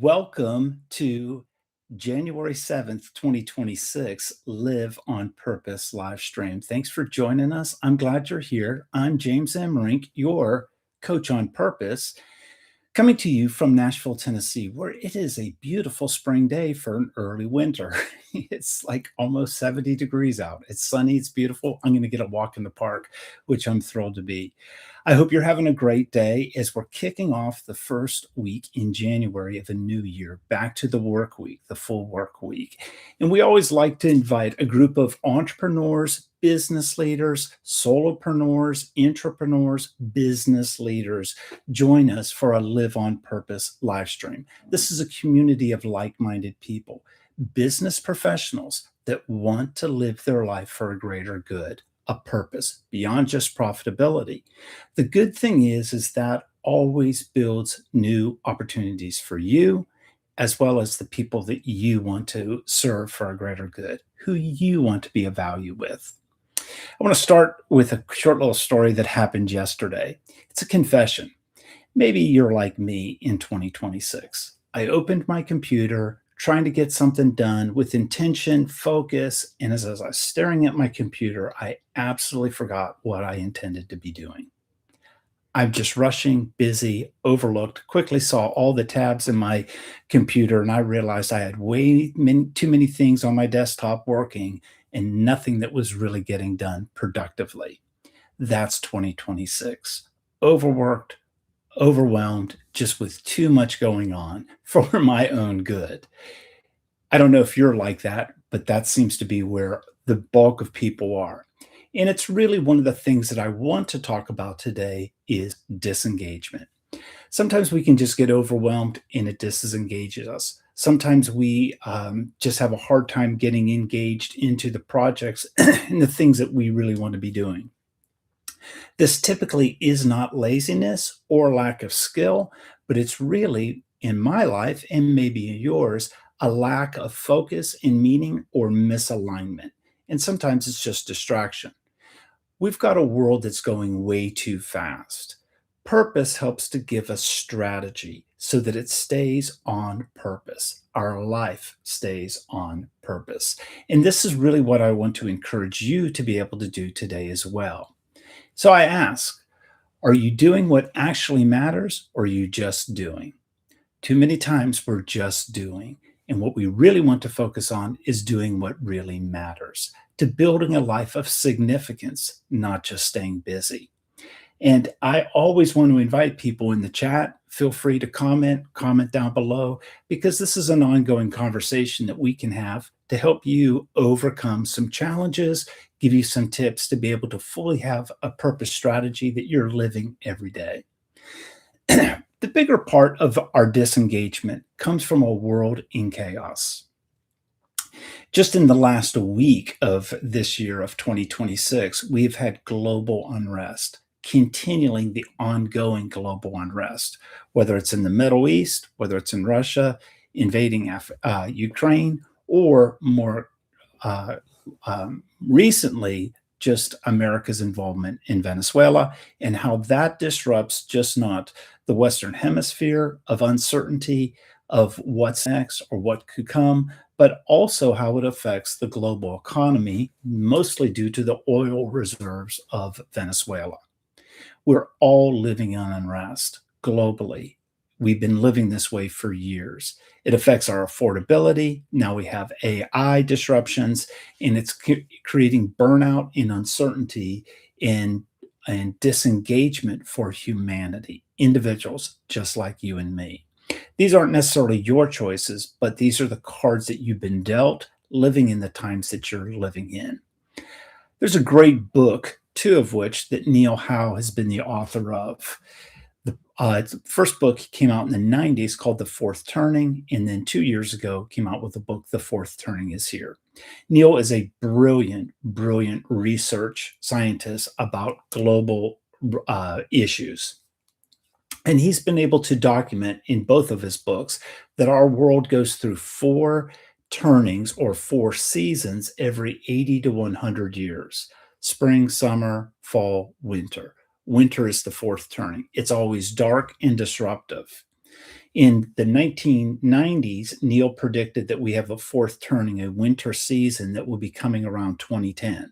Welcome to January 7th, 2026 Live on Purpose live stream. Thanks for joining us. I'm glad you're here. I'm James M. Rink, your coach on purpose, coming to you from Nashville, Tennessee, where it is a beautiful spring day for an early winter. It's like almost 70 degrees out. It's sunny, it's beautiful. I'm going to get a walk in the park, which I'm thrilled to be. I hope you're having a great day as we're kicking off the first week in January of a new year, back to the work week, the full work week. And we always like to invite a group of entrepreneurs, business leaders, solopreneurs, entrepreneurs, business leaders join us for a Live on Purpose live stream. This is a community of like-minded people, business professionals that want to live their life for a greater good, a purpose beyond just profitability. The good thing is that always builds new opportunities for you, as well as the people that you want to serve for a greater good, who you want to be of value with. I want to start with a short little story that happened yesterday. It's a confession. Maybe you're like me in 2026. I opened my computer trying to get something done with intention, focus, and as I was staring at my computer, I absolutely forgot what I intended to be doing. I'm just rushing, busy, overlooked, quickly saw all the tabs in my computer, and I realized I had too many things on my desktop working and nothing that was really getting done productively. That's 2026. Overworked, overwhelmed, just with too much going on for my own good. I don't know if you're like that, but that seems to be where the bulk of people are. And it's really one of the things that I want to talk about today is disengagement. Sometimes we can just get overwhelmed and it disengages us. Sometimes we just have a hard time getting engaged into the projects and the things that we really want to be doing. This typically is not laziness or lack of skill, but it's really, in my life and maybe in yours, a lack of focus and meaning or misalignment. And sometimes it's just distraction. We've got a world that's going way too fast. Purpose helps to give us strategy so that it stays on purpose. Our life stays on purpose. And this is really what I want to encourage you to be able to do today as well. So I ask, are you doing what actually matters or are you just doing? Too many times we're just doing. And what we really want to focus on is doing what really matters, to building a life of significance, not just staying busy. And I always want to invite people in the chat. Feel free to comment down below, because this is an ongoing conversation that we can have to help you overcome some challenges, give you some tips to be able to fully have a purpose strategy that you're living every day. The bigger part of our disengagement comes from a world in chaos. Just in the last week of this year of 2026, we've had global unrest, continuing the ongoing global unrest, whether it's in the Middle East, whether it's in Russia, invading Ukraine, or more recently, just America's involvement in Venezuela and how that disrupts just not the Western Hemisphere of uncertainty of what's next or what could come, but also how it affects the global economy, mostly due to the oil reserves of Venezuela. We're all living in unrest globally. We've been living this way for years. It affects our affordability. Now we have AI disruptions, and it's creating burnout and uncertainty and disengagement for humanity, individuals just like you and me. These aren't necessarily your choices, but these are the cards that you've been dealt living in the times that you're living in. There's a great book, two of which that Neil Howe has been the author of. The first book came out in the 90s called The Fourth Turning, and then 2 years ago came out with the book The Fourth Turning is Here. Neil is a brilliant research scientist about global issues. And he's been able to document in both of his books that our world goes through 4 turnings or 4 seasons every 80 to 100 years: spring, summer, fall, winter. Winter is the 4th turning. It's always dark and disruptive. In the 1990s, Neil predicted that we have a fourth turning, a winter season that will be coming around 2010.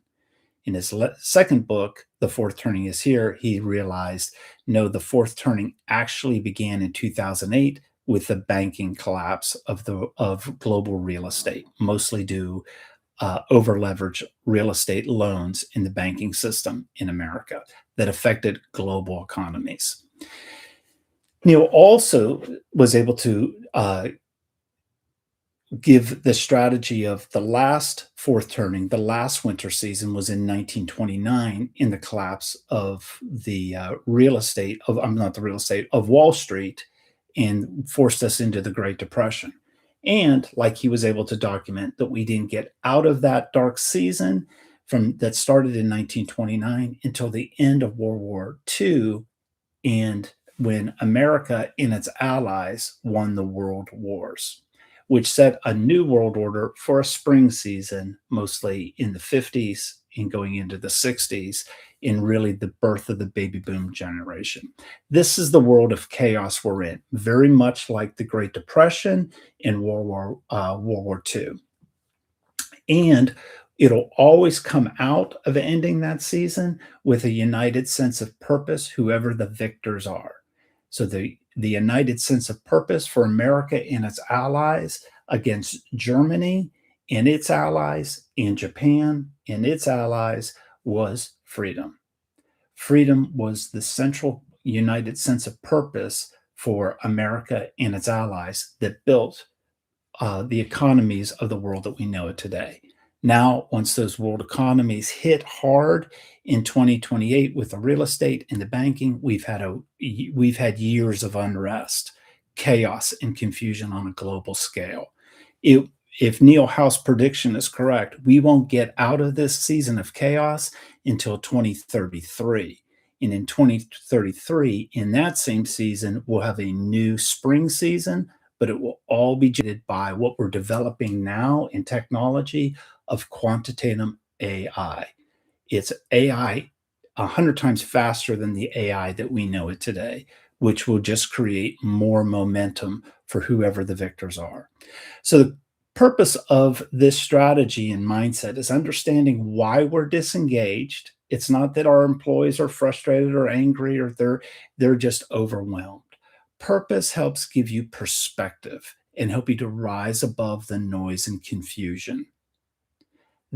In his second book, The Fourth Turning is Here, he realized no, the fourth turning actually began in 2008 with the banking collapse of global real estate, mostly due over leveraged real estate loans in the banking system in America that affected global economies. Neil also was able to give the strategy of the last fourth turning, the last winter season was in 1929 in the collapse of the real estate of I'm not the real estate of Wall Street and forced us into the Great Depression. And like he was able to document that we didn't get out of that dark season from that started in 1929 until the end of World War II and when America and its allies won the world wars, which set a new world order for a spring season, mostly in the 50s and going into the 60s, in really the birth of the baby boom generation. This is the world of chaos we're in, very much like the Great Depression and World War II. And it'll always come out of ending that season with a united sense of purpose, whoever the victors are. So the united sense of purpose for America and its allies against Germany and its allies and Japan and its allies was freedom. Freedom was the central united sense of purpose for America and its allies that built the economies of the world that we know it today. Now, once those world economies hit hard in 2028 with the real estate and the banking, we've had years of unrest, chaos, and confusion on a global scale. If Neil House prediction is correct, we won't get out of this season of chaos until 2033. And in 2033, in that same season, we'll have a new spring season, but it will all be jaded by what we're developing now in technology of quantitative AI. It's AI 100 times faster than the AI that we know it today, which will just create more momentum for whoever the victors are. So the purpose of this strategy and mindset is understanding why we're disengaged. It's not that our employees are frustrated or angry or they're just overwhelmed. Purpose helps give you perspective and help you to rise above the noise and confusion.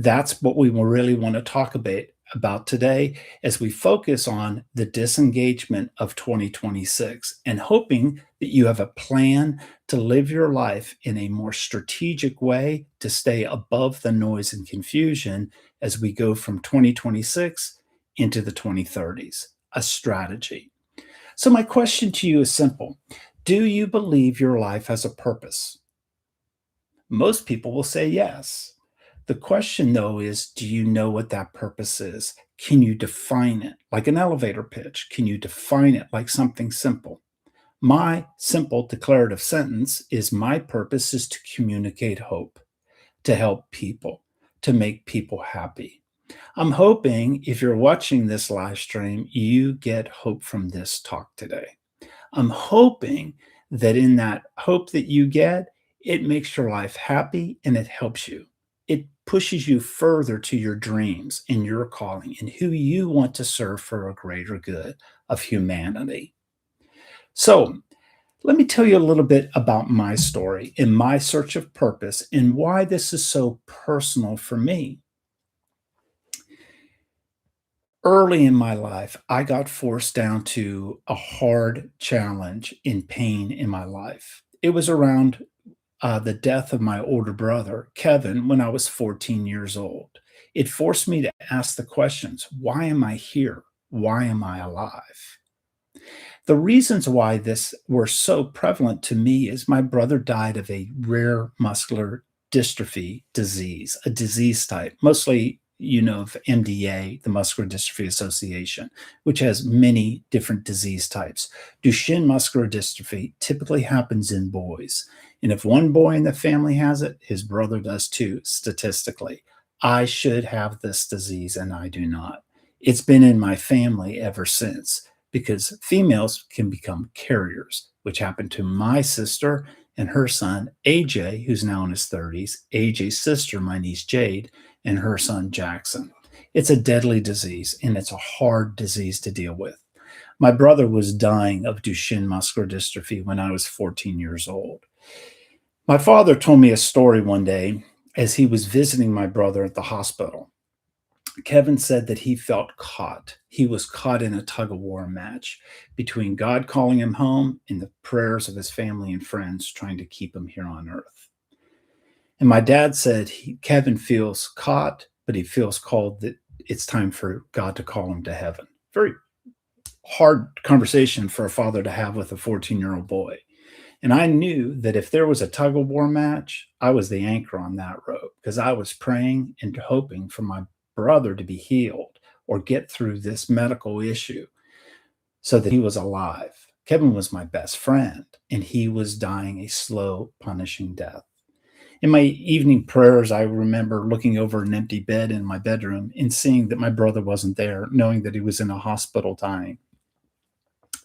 That's what we will really want to talk about today as we focus on the disengagement of 2026 and hoping that you have a plan to live your life in a more strategic way to stay above the noise and confusion as we go from 2026 into the 2030s, a strategy. So, my question to you is simple. Do you believe your life has a purpose? Most people will say yes. The question, though, is do you know what that purpose is? Can you define it like an elevator pitch? Can you define it like something simple? My simple declarative sentence is my purpose is to communicate hope, to help people, to make people happy. I'm hoping if you're watching this live stream, you get hope from this talk today. I'm hoping that in that hope that you get, it makes your life happy and it helps you. It pushes you further to your dreams and your calling and who you want to serve for a greater good of humanity. So, let me tell you a little bit about my story and my search of purpose and why this is so personal for me. Early in my life, I got forced down to a hard challenge in pain in my life. It was around the death of my older brother, Kevin, when I was 14 years old. It forced me to ask the questions, why am I here? Why am I alive? The reasons why this were so prevalent to me is my brother died of a rare muscular dystrophy disease, a disease type, mostly of MDA, the Muscular Dystrophy Association, which has many different disease types. Duchenne muscular dystrophy typically happens in boys. And if one boy in the family has it, his brother does too, statistically. I should have this disease and I do not. It's been in my family ever since. because females can become carriers, which happened to my sister and her son, AJ, who's now in his 30s, AJ's sister, my niece Jade, and her son, Jackson. It's a deadly disease, and it's a hard disease to deal with. My brother was dying of Duchenne muscular dystrophy when I was 14 years old. My father told me a story one day as he was visiting my brother at the hospital. Kevin said that he felt caught. He was caught in a tug of war match between God calling him home and the prayers of his family and friends trying to keep him here on earth. And my dad said Kevin feels caught, but he feels called that it's time for God to call him to heaven. Very hard conversation for a father to have with a 14-year-old boy. And I knew that if there was a tug of war match, I was the anchor on that rope because I was praying and hoping for my brother to be healed or get through this medical issue so that he was alive. Kevin was my best friend, and he was dying a slow, punishing death. In my evening prayers, I remember looking over an empty bed in my bedroom and seeing that my brother wasn't there, knowing that he was in a hospital dying.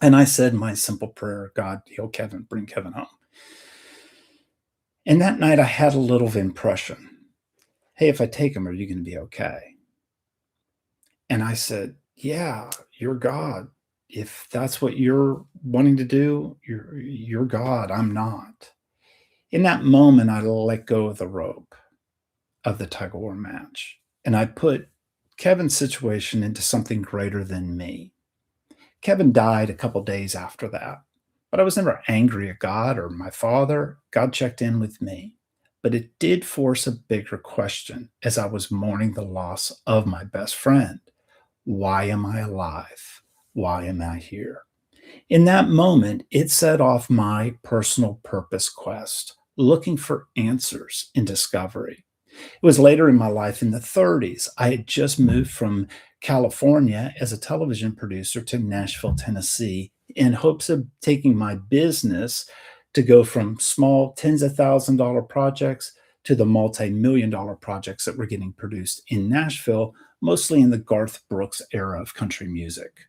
And I said my simple prayer, God, heal Kevin, bring Kevin home. And that night I had a little impression. Hey, if I take him, are you going to be okay? And I said, yeah, you're God. If that's what you're wanting to do, you're God. I'm not. In that moment, I let go of the rope of the tug of war match. And I put Kevin's situation into something greater than me. Kevin died a couple days after that, but I was never angry at God or my father. God checked in with me. But it did force a bigger question as I was mourning the loss of my best friend. Why am I alive? Why am I here? In that moment, it set off my personal purpose quest, looking for answers in discovery. It was later in my life in the 30s. I had just moved from California as a television producer to Nashville, Tennessee, in hopes of taking my business to go from small tens of $1,000 projects to the multi-million dollar projects that were getting produced in Nashville, mostly in the Garth Brooks era of country music.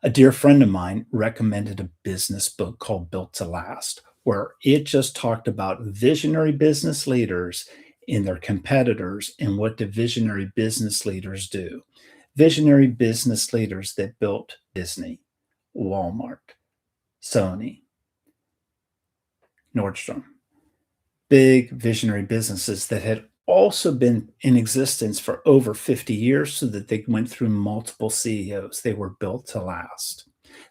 A dear friend of mine recommended a business book called Built to Last, where it just talked about visionary business leaders and their competitors and what do visionary business leaders do. Visionary business leaders that built Disney, Walmart, Sony, Nordstrom, big visionary businesses that had also been in existence for over 50 years so that they went through multiple CEOs. They were built to last.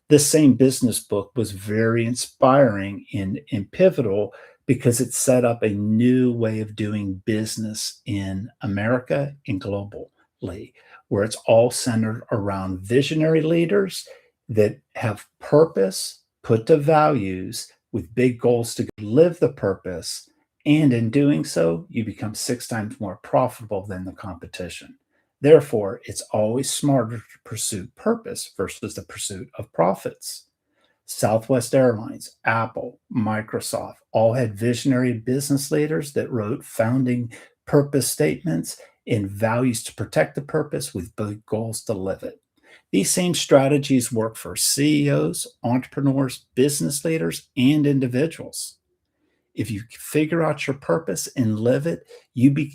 This same business book was very inspiring and pivotal because it set up a new way of doing business in America and globally, where it's all centered around visionary leaders that have purpose, put to values with big goals to live the purpose. And in doing so, you become 6 times more profitable than the competition. Therefore, it's always smarter to pursue purpose versus the pursuit of profits. Southwest Airlines, Apple, Microsoft all had visionary business leaders that wrote founding purpose statements and values to protect the purpose with big goals to live it. These same strategies work for CEOs, entrepreneurs, business leaders, and individuals. If you figure out your purpose and live it,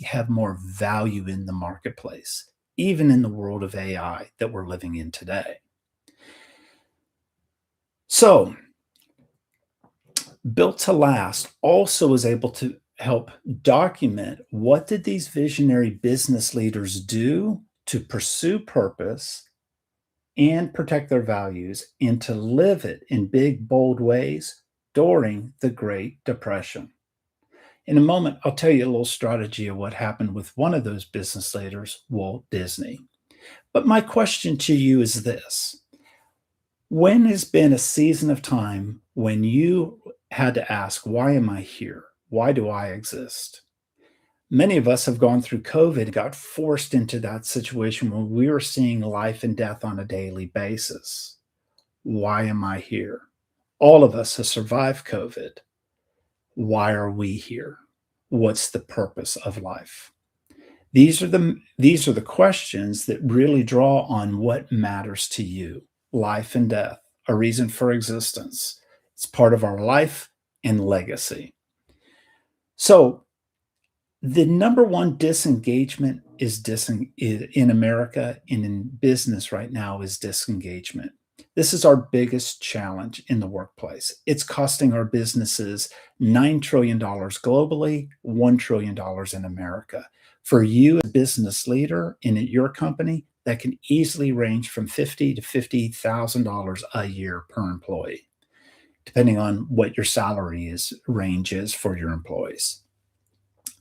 have more value in the marketplace, even in the world of AI that we're living in today. So, Built to Last also is able to help document what did these visionary business leaders do to pursue purpose and protect their values and to live it in big, bold ways during the Great Depression. In a moment, I'll tell you a little strategy of what happened with one of those business leaders, Walt Disney. But my question to you is this: when has been a season of time when you had to ask, why am I here? Why do I exist? Many of us have gone through COVID and got forced into that situation where we were seeing life and death on a daily basis. Why am I here? All of us have survived COVID. Why are we here? What's the purpose of life? These are the questions that really draw on what matters to you. Life and death, a reason for existence. It's part of our life and legacy. So the number one disengagement in America and in business right now is disengagement. This is our biggest challenge in the workplace. It's costing our businesses $9 trillion globally, $1 trillion in America. For you, a business leader in your company, that can easily range from $50 to $50,000 a year per employee, depending on what your salary is range is for your employees.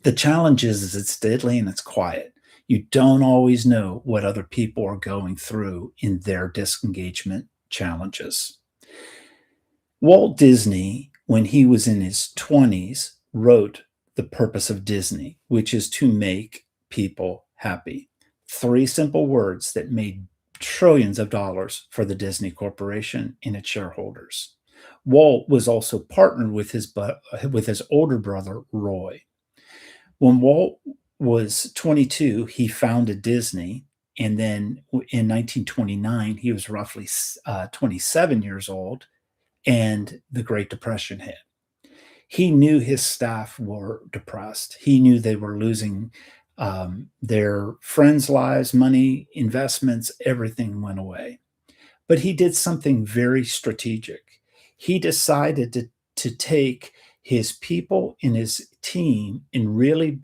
The challenge is it's deadly and it's quiet. You don't always know what other people are going through in their disengagement challenges. Walt Disney, when he was in his 20s, wrote The Purpose of Disney, which is to make people happy. Three simple words that made trillions of dollars for the Disney Corporation and its shareholders. Walt was also partnered with his older brother, Roy. When Walt was 22, he founded Disney. And then in 1929, he was roughly 27 years old, and the Great Depression hit. He knew his staff were depressed. He knew they were losing their friends' lives, money, investments, everything went away. But he did something very strategic. He decided to take his people and his team and really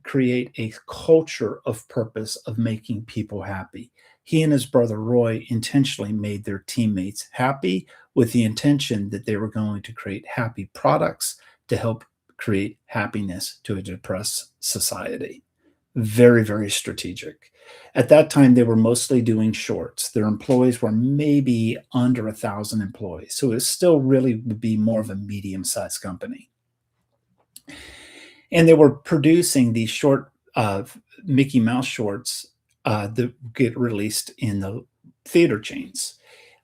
create a culture of purpose of making people happy. He and his brother Roy intentionally made their teammates happy with the intention that they were going to create happy products to help create happiness to a depressed society. Very, very strategic. At that time, they were mostly doing shorts. Their employees were maybe under 1,000 employees. So it still really would be more of a medium-sized company. And they were producing these short Mickey Mouse shorts that get released in the theater chains.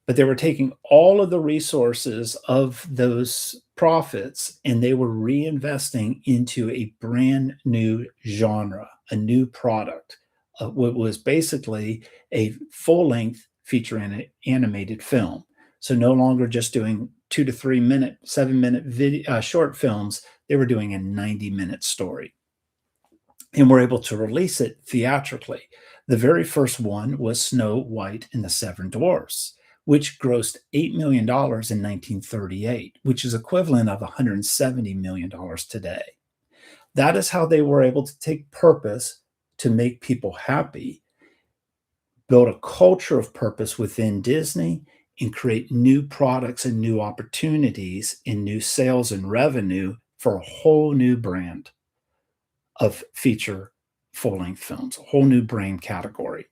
But they were taking all of the resources of those profits and they were reinvesting into a brand new genre, a new product. What was basically a full-length feature animated film. So no longer just doing 2 to 3 minute, 7-minute short films. They were doing a 90-minute story and were able to release it theatrically. The very first one was Snow White and the Seven Dwarfs, which grossed $8 million in 1938, which is equivalent of $170 million today. That is how they were able to take purpose to make people happy, build a culture of purpose within Disney, and create new products and new opportunities in new sales and revenue for a whole new brand of feature full-length films, a whole new brand category.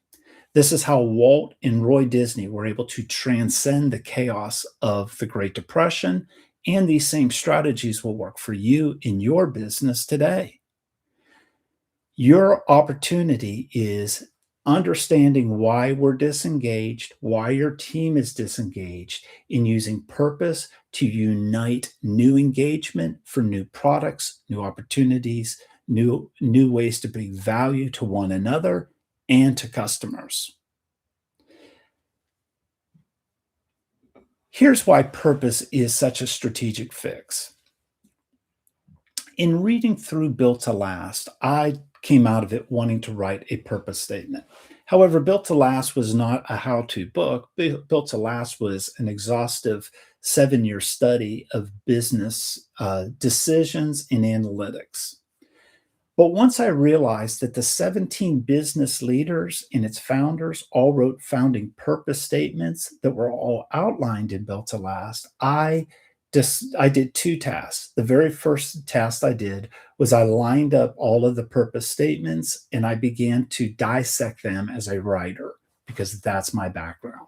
This is how Walt and Roy Disney were able to transcend the chaos of the Great Depression, and these same strategies will work for you in your business today. Your opportunity is understanding why we're disengaged, why your team is disengaged, in using purpose to unite new engagement for new products, new opportunities, new ways to bring value to one another and to customers. Here's why purpose is such a strategic fix. In reading through Built to Last, I came out of it wanting to write a purpose statement. However, Built to Last was not a how-to book. Built to Last was an exhaustive 7-year study of business decisions and analytics. But once I realized that the 17 business leaders and its founders all wrote founding purpose statements that were all outlined in Built to Last, I did two tasks. The very first task I did was I lined up all of the purpose statements and I began to dissect them as a writer because that's my background.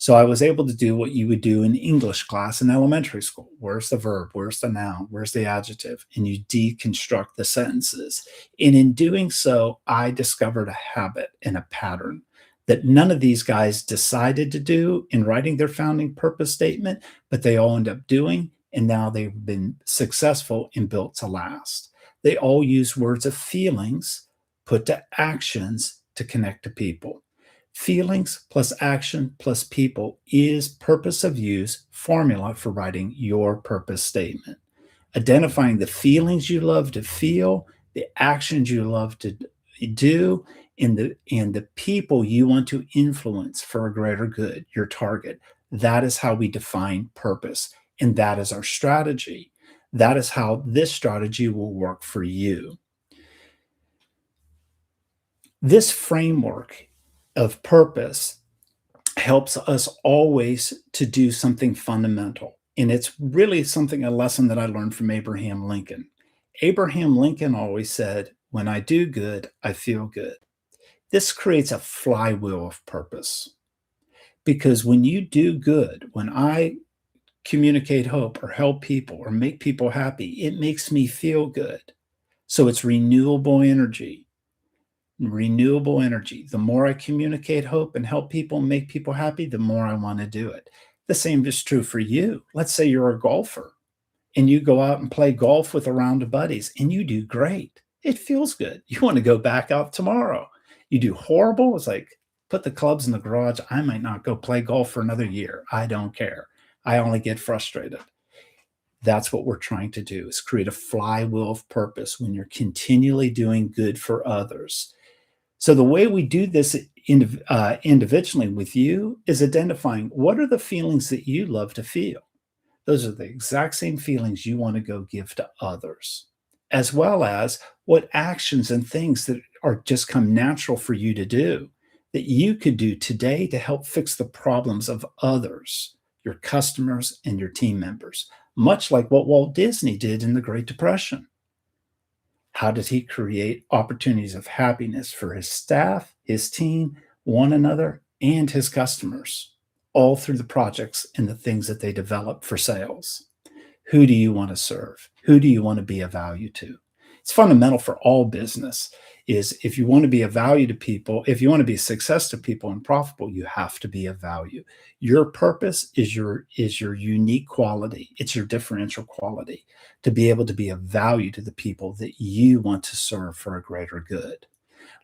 So I was able to do what you would do in English class in elementary school. Where's the verb? Where's the noun? Where's the adjective? And you deconstruct the sentences. And in doing so, I discovered a habit and a pattern that none of these guys decided to do in writing their founding purpose statement, but they all end up doing, and now they've been successful and Built to Last. They all use words of feelings, put to actions to connect to people. Feelings plus action plus people is purpose of use formula for writing your purpose statement. Identifying the feelings you love to feel, the actions you love to do, and the people you want to influence for a greater good, your target. That is how we define purpose, and that is our strategy. That is how this strategy will work for you. This framework of purpose helps us always to do something fundamental. And it's really something, a lesson that I learned from Abraham Lincoln. Abraham Lincoln always said, "When I do good, I feel good." This creates a flywheel of purpose because when you do good, when I communicate hope or help people or make people happy, it makes me feel good. So it's renewable energy. Renewable energy. The more I communicate hope and help people and make people happy, the more I want to do it. The same is true for you. Let's say you're a golfer and you go out and play golf with a round of buddies and you do great. It feels good. You want to go back out tomorrow. You do horrible. It's like, put the clubs in the garage. I might not go play golf for another year. I don't care. I only get frustrated. That's what we're trying to do, is create a flywheel of purpose when you're continually doing good for others. So the way we do this individually with you is identifying what are the feelings that you love to feel. Those are the exact same feelings you want to go give to others, as well as what actions and things that are just come natural for you to do that you could do today to help fix the problems of others, your customers and your team members, much like what Walt Disney did in the Great Depression. How did he create opportunities of happiness for his staff, his team, one another, and his customers, all through the projects and the things that they developed for sales? Who do you want to serve? Who do you want to be of value to? It's fundamental for all business is if you want to be of value to people, if you want to be a success to people and profitable, you have to be of value. Your purpose is your unique quality. It's your differential quality to be able to be of value to the people that you want to serve for a greater good.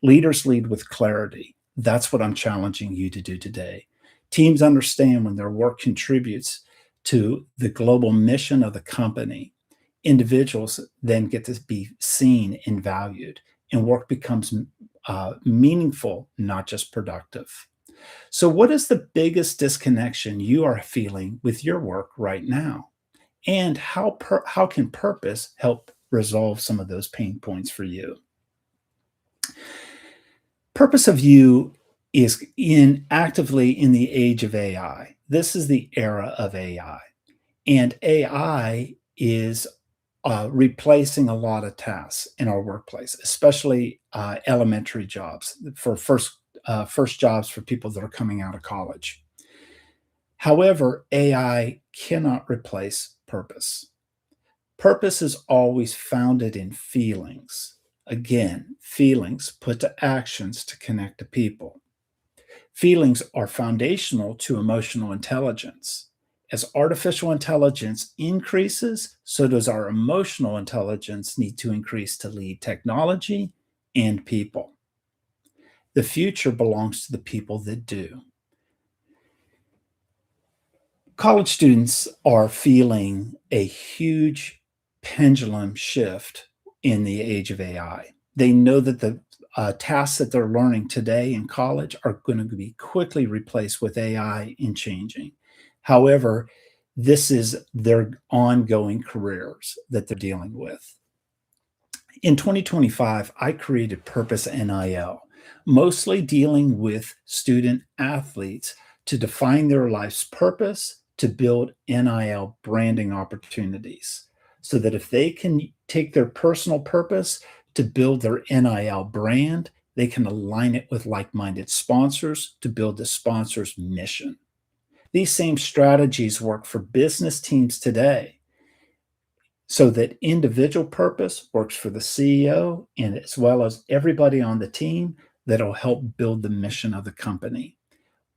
Leaders lead with clarity. That's what I'm challenging you to do today. Teams understand when their work contributes to the global mission of the company. Individuals then get to be seen and valued, and work becomes meaningful, not just productive. So, what is the biggest disconnection you are feeling with your work right now? And how can purpose help resolve some of those pain points for you? Purpose of you is actively in the age of AI. This is the era of AI. And AI is replacing a lot of tasks in our workplace, especially elementary jobs for first jobs for people that are coming out of college. However, AI cannot replace purpose. Purpose is always founded in feelings. Again, feelings put to actions to connect to people. Feelings are foundational to emotional intelligence. As artificial intelligence increases, so does our emotional intelligence need to increase to lead technology and people. The future belongs to the people that do. College students are feeling a huge pendulum shift in the age of AI. They know that the tasks that they're learning today in college are going to be quickly replaced with AI and changing. However, this is their ongoing careers that they're dealing with. In 2025, I created Purpose NIL, mostly dealing with student athletes to define their life's purpose, to build NIL branding opportunities so that if they can take their personal purpose to build their NIL brand, they can align it with like minded sponsors to build the sponsor's mission. These same strategies work for business teams today so that individual purpose works for the CEO and as well as everybody on the team that'll help build the mission of the company.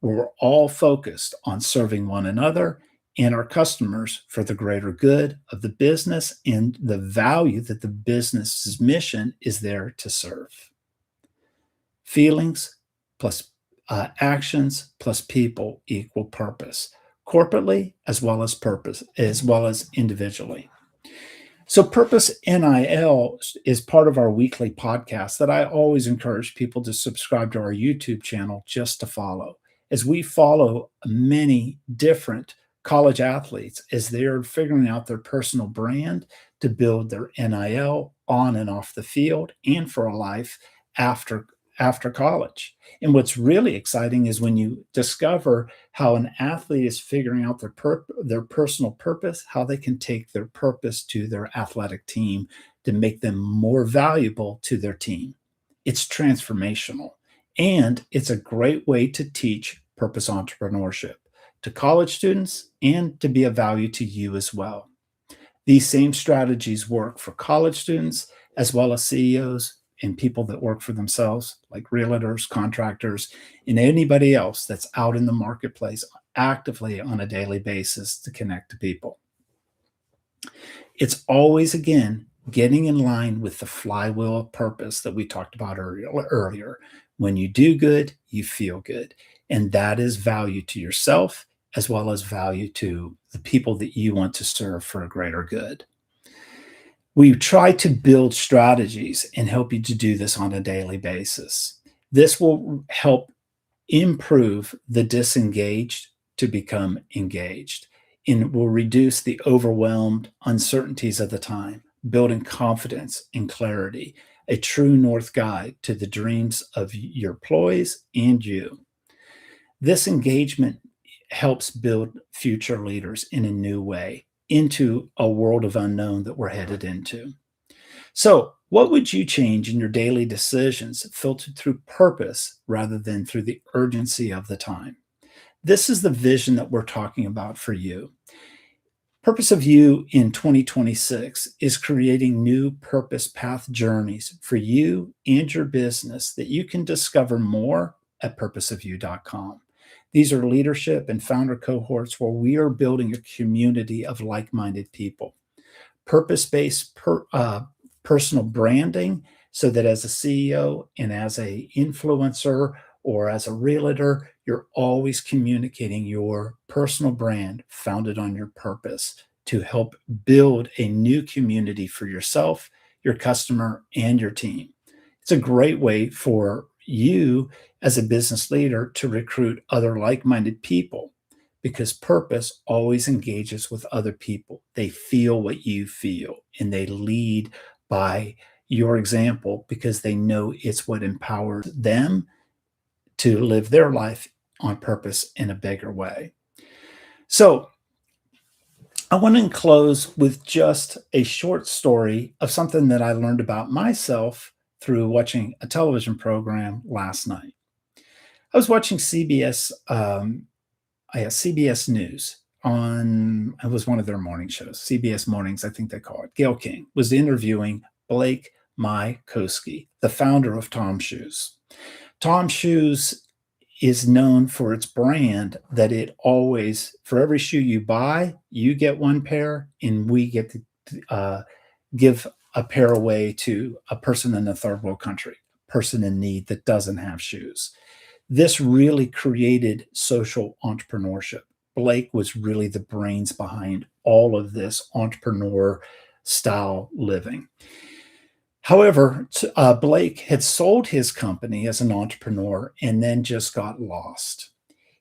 We're all focused on serving one another and our customers for the greater good of the business and the value that the business's mission is there to serve. Feelings plus actions plus people equal purpose, corporately as well as purpose, as well as individually. So, Purpose NIL is part of our weekly podcast that I always encourage people to subscribe to our YouTube channel just to follow, as we follow many different college athletes as they're figuring out their personal brand to build their NIL on and off the field and for a life after college. And what's really exciting is when you discover how an athlete is figuring out their personal purpose, how they can take their purpose to their athletic team to make them more valuable to their team. It's transformational, and it's a great way to teach purpose entrepreneurship to college students and to be of value to you as well. These same strategies work for college students as well as CEOs and people that work for themselves, like realtors, contractors, and anybody else that's out in the marketplace actively on a daily basis to connect to people. It's always, again, getting in line with the flywheel of purpose that we talked about earlier. When you do good, you feel good. And that is value to yourself as well as value to the people that you want to serve for a greater good. We try to build strategies and help you to do this on a daily basis. This will help improve the disengaged to become engaged, and will reduce the overwhelmed uncertainties of the time, building confidence and clarity, a true north guide to the dreams of your employees and you. This engagement helps build future leaders in a new way into a world of unknown that we're headed into. So, what would you change in your daily decisions filtered through purpose rather than through the urgency of the time? This is the vision that we're talking about for you. Purpose of You in 2026 is creating new purpose path journeys for you and your business that you can discover more at purposeofyou.com. These are leadership and founder cohorts where we are building a community of like-minded people. Purpose-based personal branding, so that as a CEO and as a influencer or as a realtor, you're always communicating your personal brand founded on your purpose to help build a new community for yourself, your customer, and your team. It's a great way for you as a business leader to recruit other like-minded people, because purpose always engages with other people. They feel what you feel, and they lead by your example because they know it's what empowers them to live their life on purpose in a bigger way. So, I want to close with just a short story of something that I learned about myself through watching a television program last night. I was watching CBS News on, it was one of their morning shows, CBS Mornings, I think they call it. Gail King was interviewing Blake Mycoskie, the founder of Tom Shoes. Tom Shoes is known for its brand that it always, for every shoe you buy, you get one pair, and we get to give a pair away to a person in a third world country, person in need that doesn't have shoes. This really created social entrepreneurship. Blake was really the brains behind all of this entrepreneur style living. However, Blake had sold his company as an entrepreneur and then just got lost.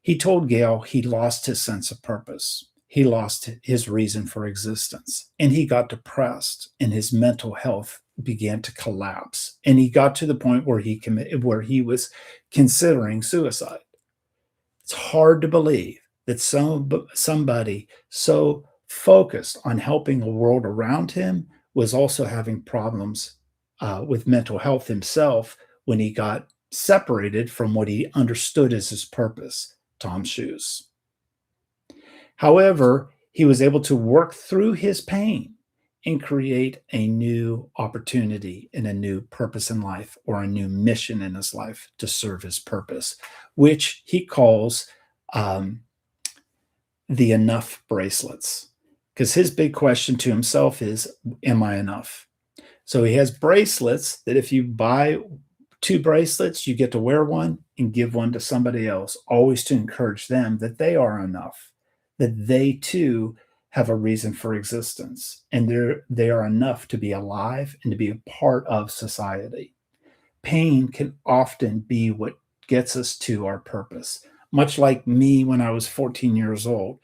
He told Gail he lost his sense of purpose. He lost his reason for existence, and he got depressed, and his mental health began to collapse. And he got to the point where he was considering suicide. It's hard to believe that somebody so focused on helping the world around him was also having problems with mental health himself when he got separated from what he understood as his purpose, Tom's Shoes. However, he was able to work through his pain and create a new opportunity and a new purpose in life, or a new mission in his life to serve his purpose, which he calls the enough bracelets. Because his big question to himself is, am I enough? So he has bracelets that if you buy 2 bracelets, you get to wear one and give one to somebody else, always to encourage them that they are enough, that they too have a reason for existence, and they are enough to be alive and to be a part of society. Pain can often be what gets us to our purpose. Much like me when I was 14 years old,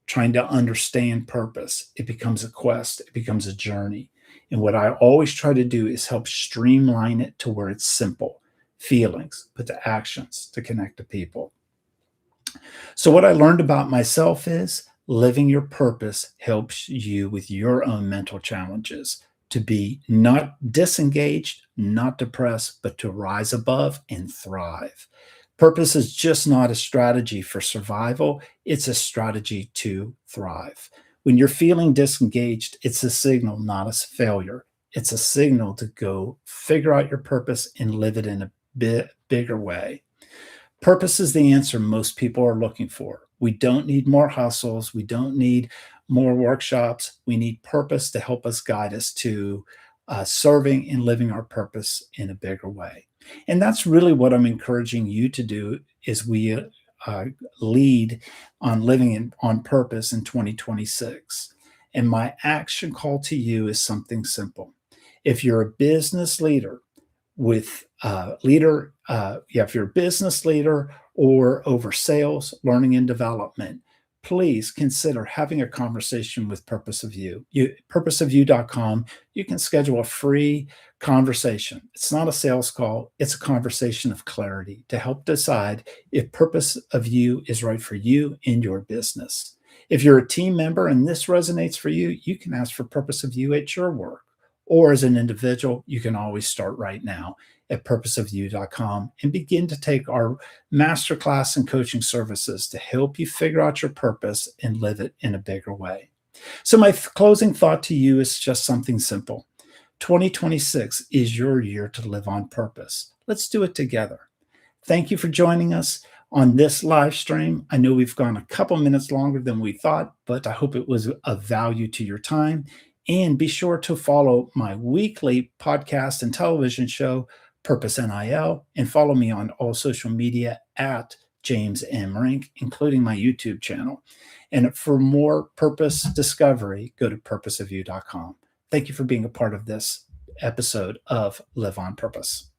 trying to understand purpose, it becomes a quest, it becomes a journey. And what I always try to do is help streamline it to where it's simple feelings, but to actions to connect to people. So, what I learned about myself is living your purpose helps you with your own mental challenges to be not disengaged, not depressed, but to rise above and thrive. Purpose is just not a strategy for survival, it's a strategy to thrive. When you're feeling disengaged, it's a signal, not a failure. It's a signal to go figure out your purpose and live it in a bit bigger way. Purpose is the answer most people are looking for. We don't need more hustles. We don't need more workshops. We need purpose to help us guide us to serving and living our purpose in a bigger way. And that's really what I'm encouraging you to do as we uh, lead on living on purpose in 2026. And my action call to you is something simple. If you're a business leader, if you're a business leader or over sales, learning and development, please consider having a conversation with Purpose of You. Purposeofyou.com. You can schedule a free conversation. It's not a sales call, it's a conversation of clarity to help decide if Purpose of You is right for you and your business. If you're a team member and this resonates for you, you can ask for Purpose of You at your work. Or as an individual, you can always start right now at purposeofyou.com and begin to take our masterclass and coaching services to help you figure out your purpose and live it in a bigger way. So, my closing thought to you is just something simple. 2026 is your year to live on purpose. Let's do it together. Thank you for joining us on this live stream. I know we've gone a couple minutes longer than we thought, but I hope it was of value to your time. And be sure to follow my weekly podcast and television show, Purpose NIL, and follow me on all social media at James M. Rink, including my YouTube channel. And for more purpose discovery, go to purposeofyou.com. Thank you for being a part of this episode of Live on Purpose.